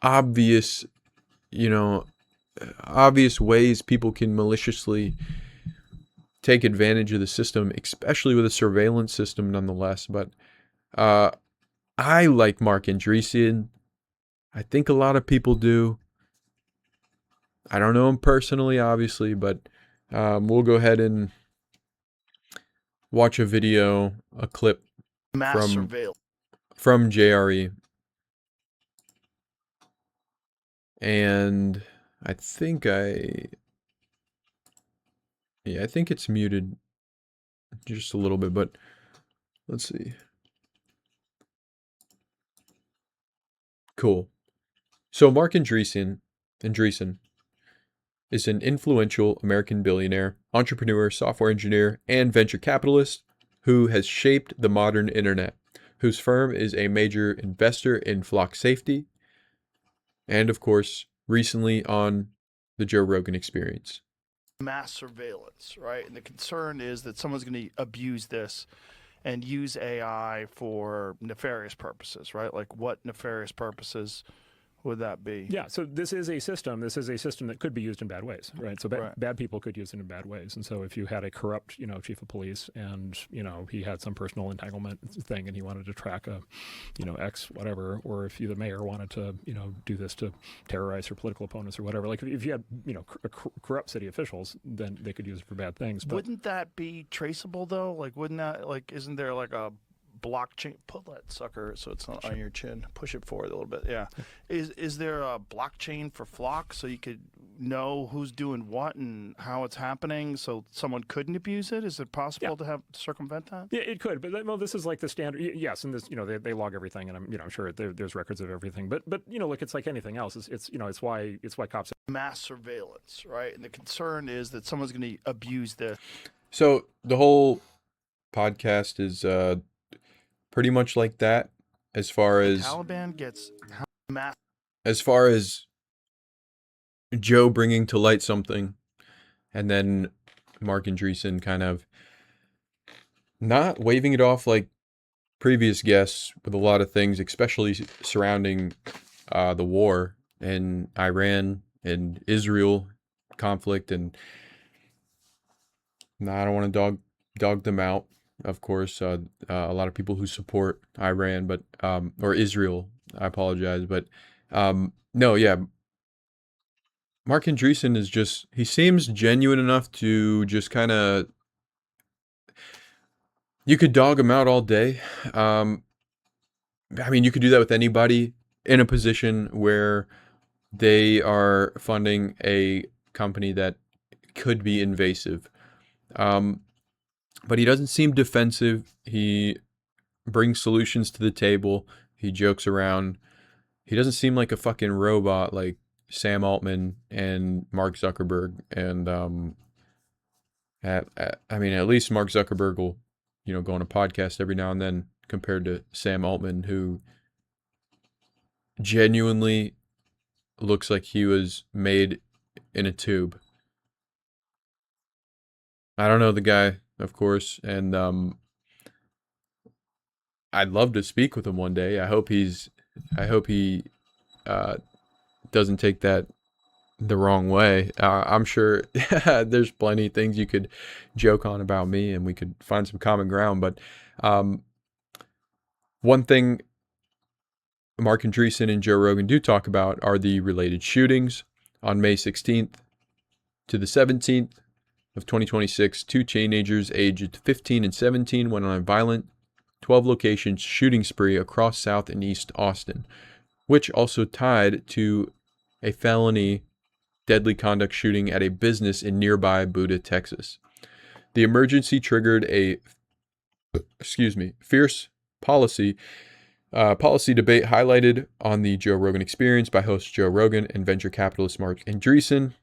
obvious, you know, obvious ways people can maliciously take advantage of the system, especially with a surveillance system nonetheless. But I like Mark Andreessen. I think a lot of people do. I don't know him personally, obviously, but we'll go ahead and watch a video, a clip Mass from surveillance. JRE. And I think I think it's muted just a little bit, but let's see. Cool. So Mark Andreessen is an influential American billionaire, entrepreneur, software engineer, and venture capitalist who has shaped the modern internet, whose firm is a major investor in flock safety, and of course, recently on the Joe Rogan Experience. Mass surveillance, right? And the concern is that someone's going to abuse this and use AI for nefarious purposes, right? Like what nefarious purposes would that be? Yeah, so this is a system. This is a system that could be used in bad ways, right? So bad people could use it in bad ways. And so if you had a corrupt, chief of police, and he had some personal entanglement thing, and he wanted to track a, X whatever, or if the mayor wanted to, do this to terrorize her political opponents or whatever. Like if you had, corrupt city officials, then they could use it for bad things. But wouldn't that be traceable though? Like, wouldn't that isn't there like a blockchain? Pull that sucker so it's not on your chin. Push it forward a little bit. Yeah. Is there a blockchain for Flock so you could know who's doing what and how it's happening so someone couldn't abuse it? Is it possible to circumvent that? Yeah, it could. But this is like the standard. Yes, and this they log everything, and I'm sure there's records of everything. But look, it's like anything else. It's why cops mass surveillance, right? And the concern is that someone's going to abuse this. So the whole podcast is pretty much like that, as far as Taliban gets mass. As far as Joe bringing to light something, and then Mark Andreessen kind of not waving it off like previous guests with a lot of things, especially surrounding the war in Iran and Israel conflict. And I don't want to dog them out. Of course, a lot of people who support Iran, but or Israel, I apologize, but no, yeah. Mark Andreessen he seems genuine enough to just kind of, you could dog him out all day. I mean, you could do that with anybody in a position where they are funding a company that could be invasive. But he doesn't seem defensive. He brings solutions to the table. He jokes around. He doesn't seem like a fucking robot like Sam Altman and Mark Zuckerberg. And I mean, at least Mark Zuckerberg will, go on a podcast every now and then, compared to Sam Altman, who genuinely looks like he was made in a tube. I don't know the guy, of course, and I'd love to speak with him one day. I hope he uh, doesn't take that the wrong way. I'm sure there's plenty of things you could joke on about me, and we could find some common ground. But um, one thing Mark Andreessen and Joe Rogan do talk about are the related shootings. On May 16th to the 17th of 2026, two teenagers aged 15 and 17 went on a violent 12 locations shooting spree across South and East Austin, which also tied to a felony deadly conduct shooting at a business in nearby Buda, Texas. The emergency triggered a fierce policy debate highlighted on the Joe Rogan Experience by host Joe Rogan and venture capitalist Mark Andreessen.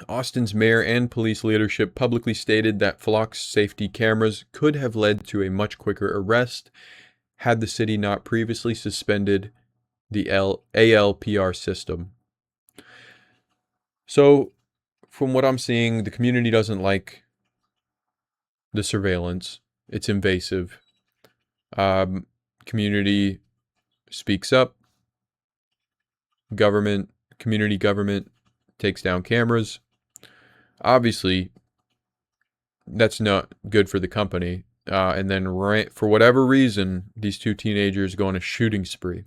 Austin's mayor and police leadership publicly stated that Flock's safety cameras could have led to a much quicker arrest had the city not previously suspended the ALPR system. So, from what I'm seeing, the community doesn't like the surveillance. It's invasive. Community speaks up. Community government takes down cameras. Obviously, that's not good for the company. And then, for whatever reason, these two teenagers go on a shooting spree.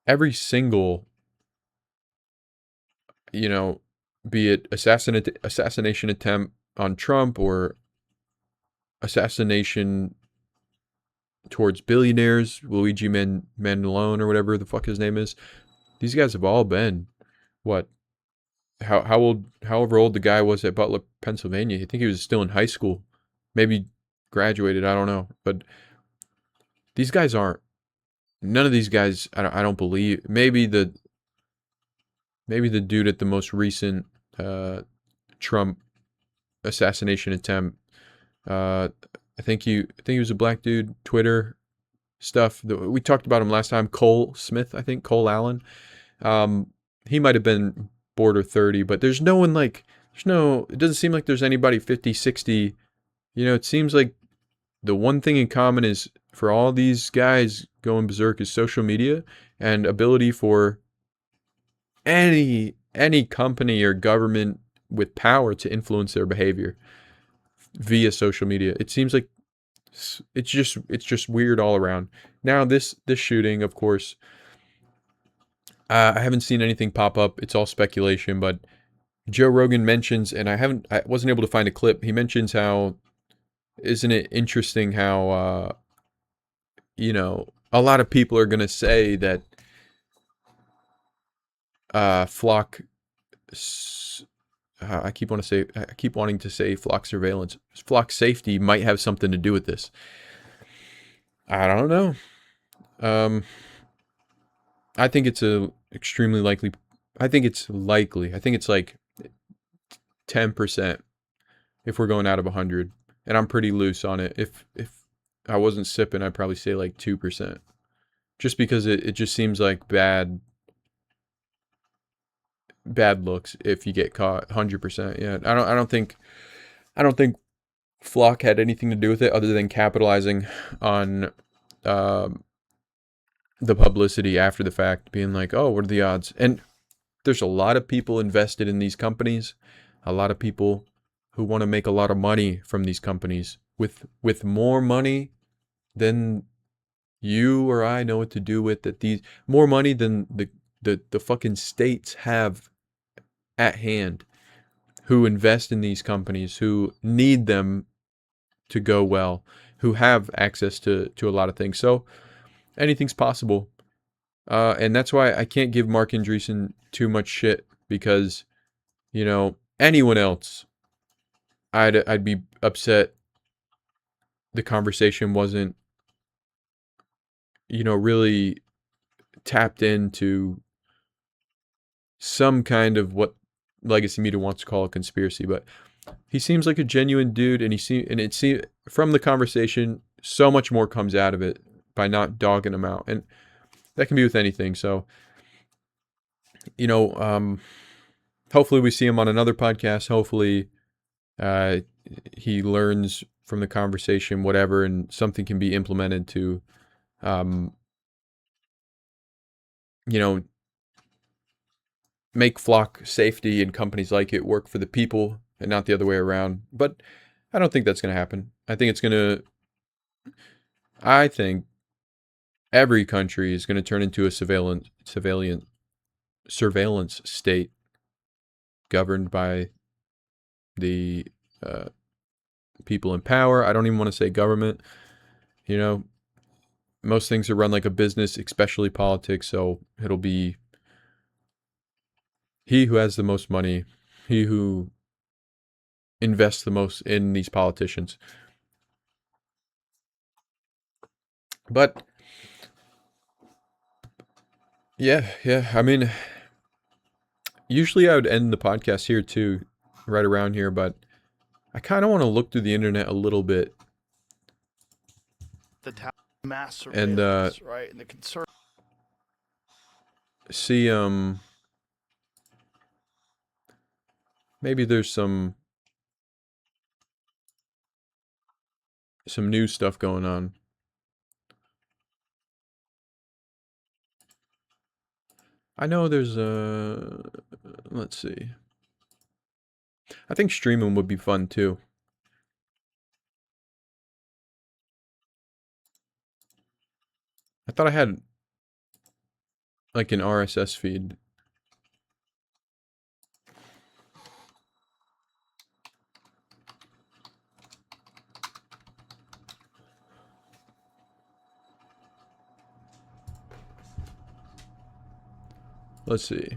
Every single, be it assassination attempt on Trump or assassination towards billionaires, Luigi Mandelone or whatever the fuck his name is. These guys have all been, however old the guy was at Butler, Pennsylvania. I think he was still in high school, maybe graduated. I don't know, but these guys aren't. None of these guys. I don't believe. Maybe the dude at the most recent Trump assassination attempt. I think he was a black dude. Twitter stuff. We talked about him last time. Cole Smith, I think. Cole Allen. He might have been border 30, but there's no one it doesn't seem like there's anybody 50, 60. It seems like the one thing in common is for all these guys going berserk is social media and ability for any company or government with power to influence their behavior via social media. It seems like it's just weird all around. Now this shooting, of course, I haven't seen anything pop up. It's all speculation, but Joe Rogan mentions, and I wasn't able to find a clip. He mentions how, isn't it interesting how a lot of people are going to say that Flock I keep wanting to say Flock surveillance, Flock safety might have something to do with this. I don't know. I think it's extremely likely. I think it's likely. I think it's like 10% if we're going out of 100. And I'm pretty loose on it. If I wasn't sipping, I'd probably say like 2%. Just because it just seems like bad looks if you get caught 100%. Yeah. I don't think Flock had anything to do with it other than capitalizing on the publicity after the fact, being like, oh, what are the odds? And there's a lot of people invested in these companies, a lot of people who want to make a lot of money from these companies with more money than you or I know what to do with, more money than the fucking states have at hand, who invest in these companies, who need them to go well, who have access to a lot of things. So anything's possible. And that's why I can't give Mark Andreessen too much shit, because, anyone else, I'd be upset the conversation wasn't, really tapped into some kind of what legacy media wants to call a conspiracy. But he seems like a genuine dude, and it seems from the conversation, so much more comes out of it by not dogging him out. And that can be with anything. So, hopefully we see him on another podcast. Hopefully he learns from the conversation, whatever, and something can be implemented to, you know, make Flock safety and companies like it work for the people and not the other way around. But I don't think that's going to happen. I think every country is going to turn into a surveillance state governed by the people in power. I don't even want to say government. You know, most things are run like a business, especially politics. So it'll be he who has the most money, he who invests the most in these politicians. But yeah. I mean, usually I would end the podcast here too, right around here, but I kind of want to look through the internet a little bit. The mass And surveillance, right? And the concern. See, maybe there's some new stuff going on. I know there's let's see. I think streaming would be fun too. I thought I had like an RSS feed. Let's see.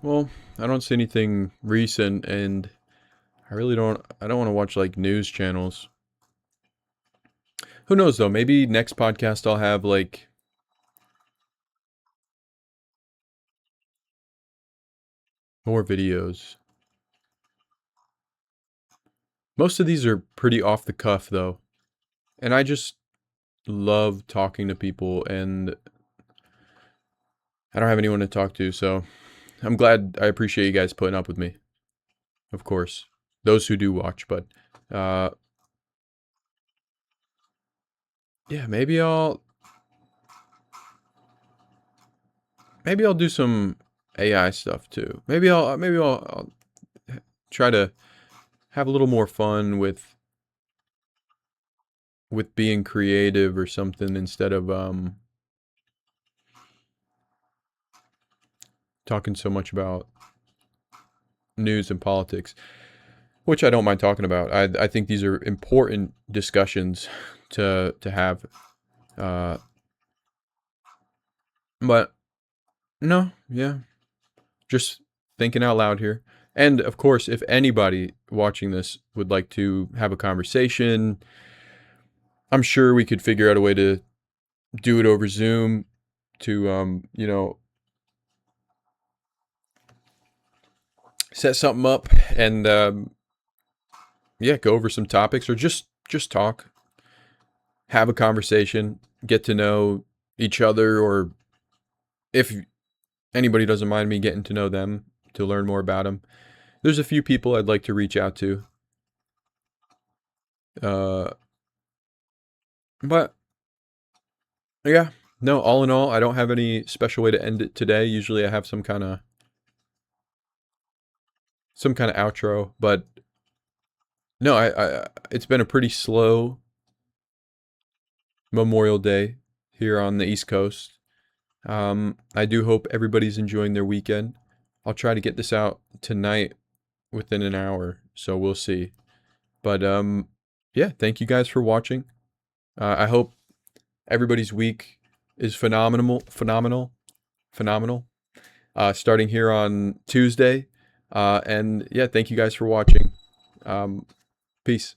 Well, I don't see anything recent, and I don't want to watch like news channels. Who knows though? Maybe next podcast I'll have like more videos. Most of these are pretty off the cuff though. And I just love talking to people, and I don't have anyone to talk to, so I appreciate you guys putting up with me. Of course. Those who do watch, but yeah, maybe I'll do some AI stuff too. Maybe I'll try to have a little more fun with being creative or something instead of talking so much about news and politics, which I don't mind talking about. I think these are important discussions to have. But no, yeah, just thinking out loud here. And of course, if anybody watching this would like to have a conversation, I'm sure we could figure out a way to do it over Zoom to, set something up and, yeah, go over some topics or just talk, have a conversation, get to know each other, or if anybody doesn't mind me getting to know them to learn more about them. There's a few people I'd like to reach out to. But yeah, no, all in all, I don't have any special way to end it today. Usually I have some kind of outro, but no, it's been a pretty slow Memorial Day here on the East Coast. I do hope everybody's enjoying their weekend. I'll try to get this out tonight within an hour, so we'll see. But yeah, thank you guys for watching. I hope everybody's week is phenomenal. phenomenal. Starting here on Tuesday. And yeah, thank you guys for watching. Peace.